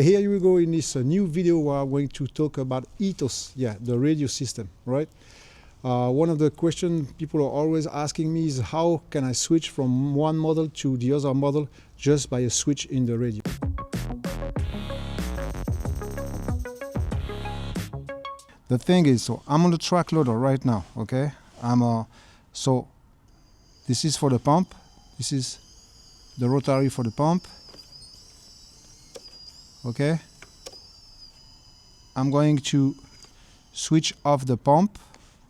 Here we go in this new video where I'm going to talk about ETHOS, the radio system, right? One of the questions people are always asking me is how can I switch from one model to the other model just by a switch in the radio. The thing is, so I'm on the track loader right now, okay? So this is for the pump. This is the rotary for the pump. Okay, I'm going to switch off the pump,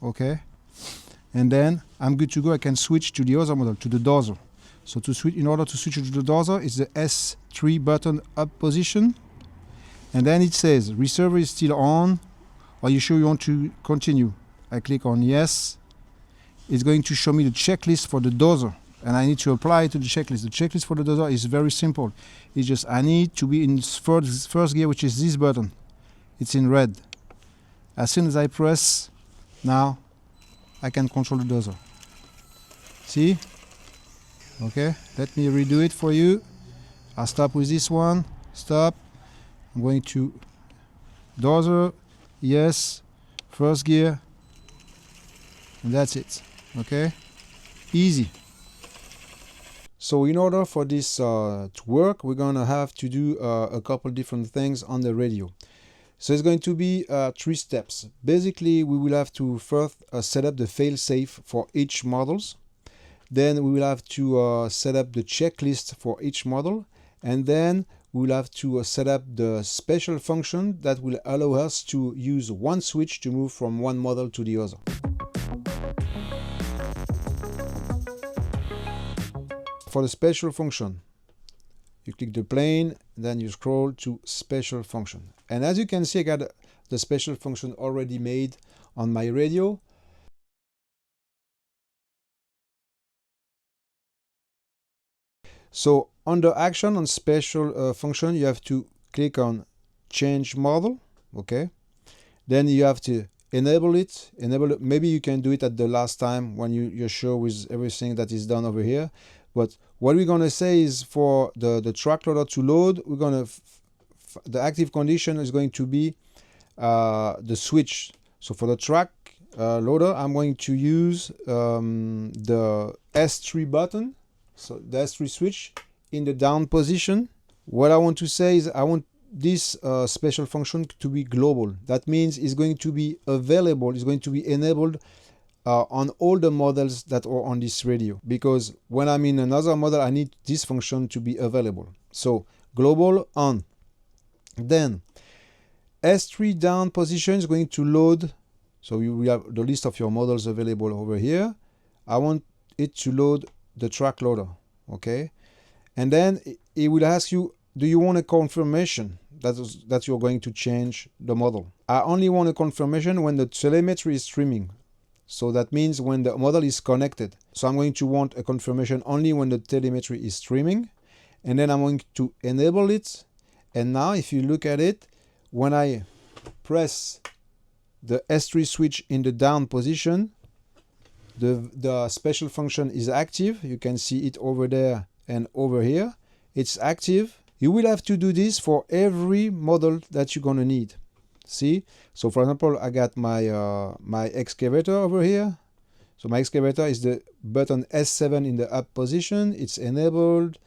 okay, and then I'm good to go. I can switch to the other model, to the dozer. So to switch, in order to switch to the dozer, it's the S3 button up position, and then it says receiver is still on. Are you sure you want to continue? I click on yes. It's going to show me the checklist for the dozer, and I need to apply it to the checklist. The checklist for the dozer is very simple. It's just I need to be in first gear, which is this button. It's in red. As soon as I press, now I can control the dozer. See? Okay, let me redo it for you. I'll stop with this one. Stop. I'm going to dozer, yes, first gear, and that's it. Okay? Easy. So in order for this to work, we're going to have to do a couple different things on the radio. So it's going to be 3 steps. Basically, we will have to first set up the fail-safe for each models. Then we will have to set up the checklist for each model. And then we will have to set up the special function that will allow us to use one switch to move from one model to the other. For the special function, you click the plane, then you scroll to special function. And as you can see, I got the special function already made on my radio. So under action on special function, you have to click on change model, okay? Then you have to enable it. Maybe you can do it at the last time when you're sure with everything that is done over here. But what we're going to say is for the track loader to load, we're going to the active condition is going to be the switch. So for the track loader, I'm going to use the S3 button, so the S3 switch in the down position. What I want to say is I want this special function to be global. That means it's going to be available, it's going to be enabled on all the models that are on this radio, because when I'm in another model I need this function to be available. So global on. Then S3 down position is going to load, so you will have the list of your models available over here. I want it to load the track loader, okay? And then it will ask you, do you want a confirmation that you're going to change the model? I only want a confirmation when the telemetry is streaming. So that means when the model is connected. So I'm going to want a confirmation only when the telemetry is streaming. And then I'm going to enable it. And now if you look at it, when I press the S3 switch in the down position, the special function is active. You can see it over there and over here. It's active. You will have to do this for every model that you're going to need. See, so for example, I got my my excavator over here. So my excavator is the button S7 in the up position. It's enabled.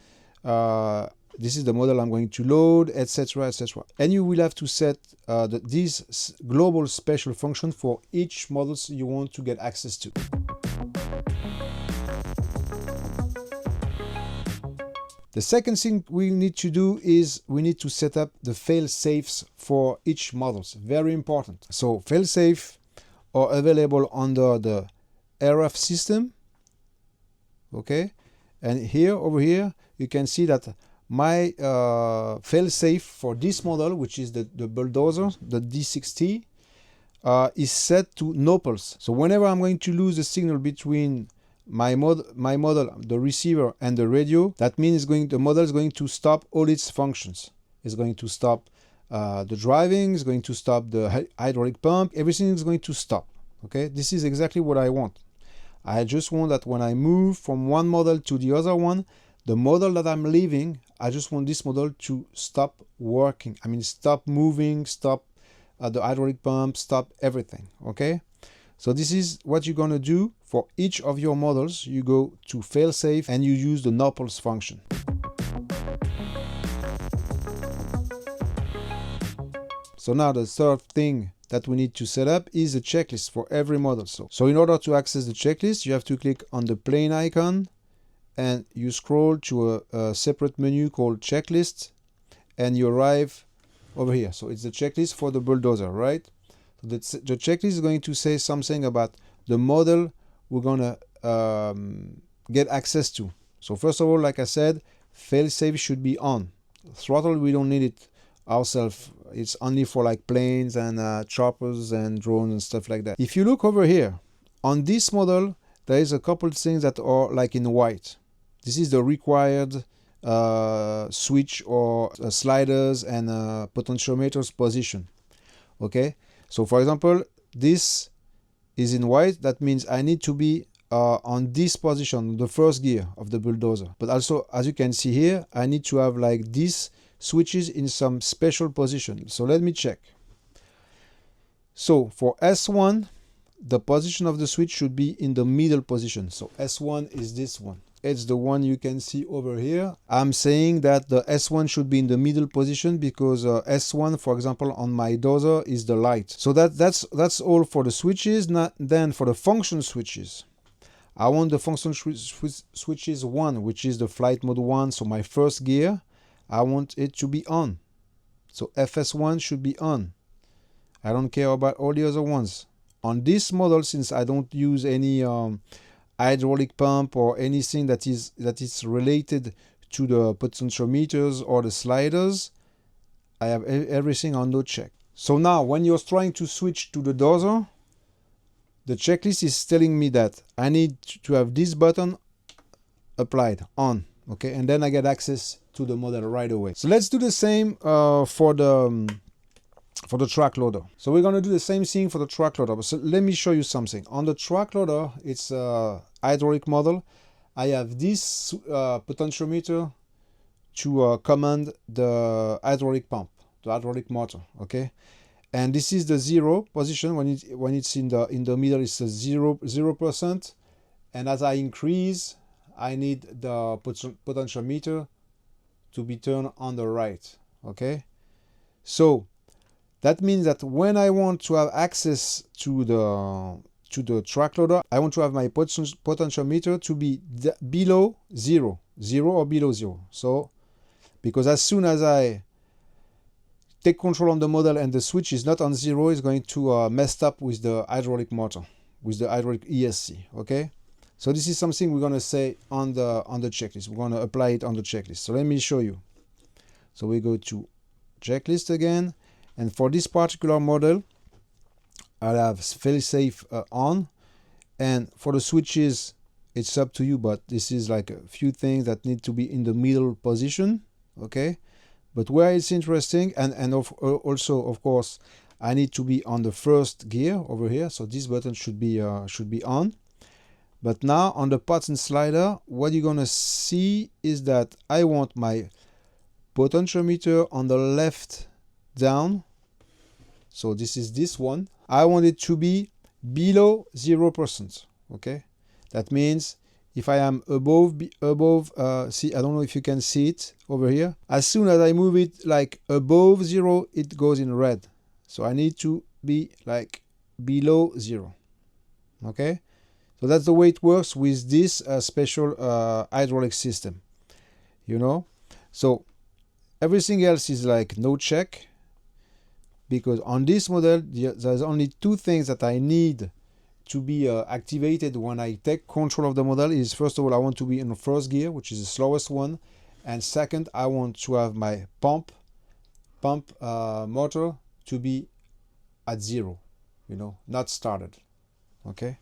This is the model I'm going to load, etc., etc. And you will have to set this global special function for each models you want to get access to. The second thing we need to do is we need to set up the fail-safes for each models. Very important. So fail-safe are available under the RF system. Okay. And here, over here, you can see that my fail-safe for this model, which is the bulldozer, the D6T, is set to no pulse. So whenever I'm going to lose the signal between my model, the receiver, and the radio, that means the model is going to stop all its functions. It's going to stop the driving, it's going to stop the hydraulic pump, everything is going to stop. Okay, this is exactly what I want. I just want that when I move from one model to the other one, the model that I'm leaving, I just want this model to stop working. I mean, stop moving, stop the hydraulic pump, stop everything, okay? So this is what you're gonna do for each of your models. You go to failsafe and you use the no-pulse function. So now the third thing that we need to set up is a checklist for every model. So in order to access the checklist, you have to click on the plane icon and you scroll to a separate menu called checklist and you arrive over here. So it's the checklist for the bulldozer, right? So the checklist is going to say something about the model we're gonna get access to. So first of all, like I said, failsafe should be on. Throttle, we don't need it ourselves. It's only for like planes and choppers and drones and stuff like that. If you look over here, on this model, there is a couple of things that are like in white. This is the required switch or sliders and potentiometers position. Okay, so for example, this is in white. That means I need to be on this position, the first gear of the bulldozer. But also, as you can see here, I need to have like these switches in some special position. So let me check. So for S1, the position of the switch should be in the middle position. So S1 is this one. It's the one you can see over here. I'm saying that the S1 should be in the middle position because S1, for example, on my dozer is the light. So that's all for the switches. Then for the function switches, I want the function switches 1, which is the flight mode 1. So my first gear, I want it to be on. So FS1 should be on. I don't care about all the other ones. On this model, since I don't use any hydraulic pump or anything that is related to the potentiometers or the sliders, I have everything on no check. So now when you're trying to switch to the dozer, the checklist is telling me that I need to have this button applied on, okay, and then I get access to the model right away. So let's do the same for the track loader. So we're going to do the same thing for the track loader. So let me show you something. On the track loader, it's a hydraulic model. I have this potentiometer to command the hydraulic pump, the hydraulic motor, okay? And this is the 0 position. When it's in the middle, it's a 0%. And as I increase, I need the potentiometer to be turned on the right, okay? So that means that when I want to have access to the track loader, I want to have my potentiometer to be below 0 or below 0. So, because as soon as I take control on the model and the switch is not on 0, it's going to mess up with the hydraulic motor, with the hydraulic ESC, okay? So this is something we're going to say on the checklist. We're going to apply it on the checklist. So let me show you. So we go to checklist again. And for this particular model, I'll have failsafe on. And for the switches, it's up to you, but this is like a few things that need to be in the middle position, okay? But where it's interesting, and also, of course, I need to be on the first gear over here. So this button should be on. But now on the pots and slider, what you're gonna see is that I want my potentiometer on the left down. So this is this one. I want it to be below 0%. Okay, that means if I am above, see, I don't know if you can see it over here. As soon as I move it like above 0, it goes in red. So I need to be like below 0. Okay, so that's the way it works with this special hydraulic system. You know, so everything else is like no check, because on this model there's only two things that I need to be activated when I take control of the model. Is first of all, I want to be in the first gear, which is the slowest one, and second, I want to have my pump motor to be at 0, you know, not started. Okay.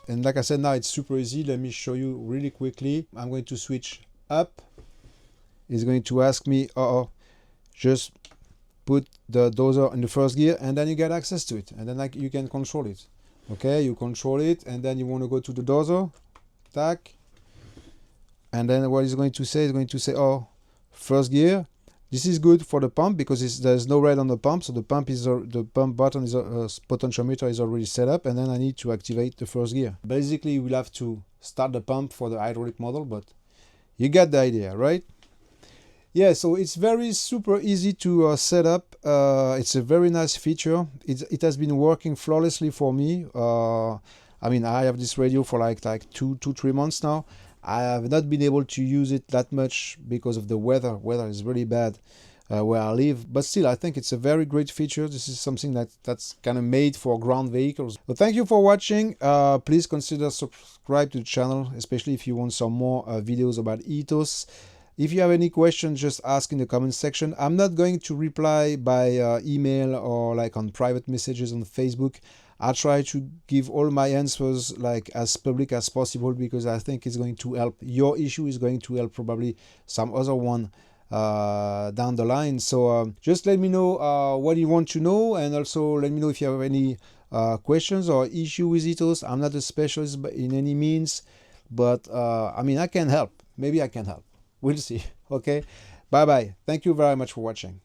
And like I said, now it's super easy. Let me show you really quickly. I'm going to switch up. It's going to ask me, just put the dozer in the first gear, and then you get access to it, and then you can control it. Okay, you control it, and then you want to go to the dozer, tack, and then what it's going to say is going to say, oh, first gear. This is good for the pump because there's no red on the pump, so the pump button is potentiometer is already set up, and then I need to activate the first gear. Basically, we'll have to start the pump for the hydraulic model, but you get the idea, right? Yeah, so it's very super easy to set up. It's a very nice feature. It has been working flawlessly for me. I mean, I have this radio for like 3 months now. I have not been able to use it that much because of the weather. Weather is really bad where I live, but still, I think it's a very great feature. This is something that's kind of made for ground vehicles. So thank you for watching. Please consider subscribe to the channel, especially if you want some more videos about ETHOS. If you have any questions, just ask in the comment section. I'm not going to reply by email or like on private messages on Facebook. I try to give all my answers like as public as possible because I think it's going to help. Your issue is going to help probably some other one down the line. So just let me know what you want to know, and also let me know if you have any questions or issue with ETHOS. I'm not a specialist in any means, but I mean, I can help. Maybe I can help. We'll see. Okay. Bye bye. Thank you very much for watching.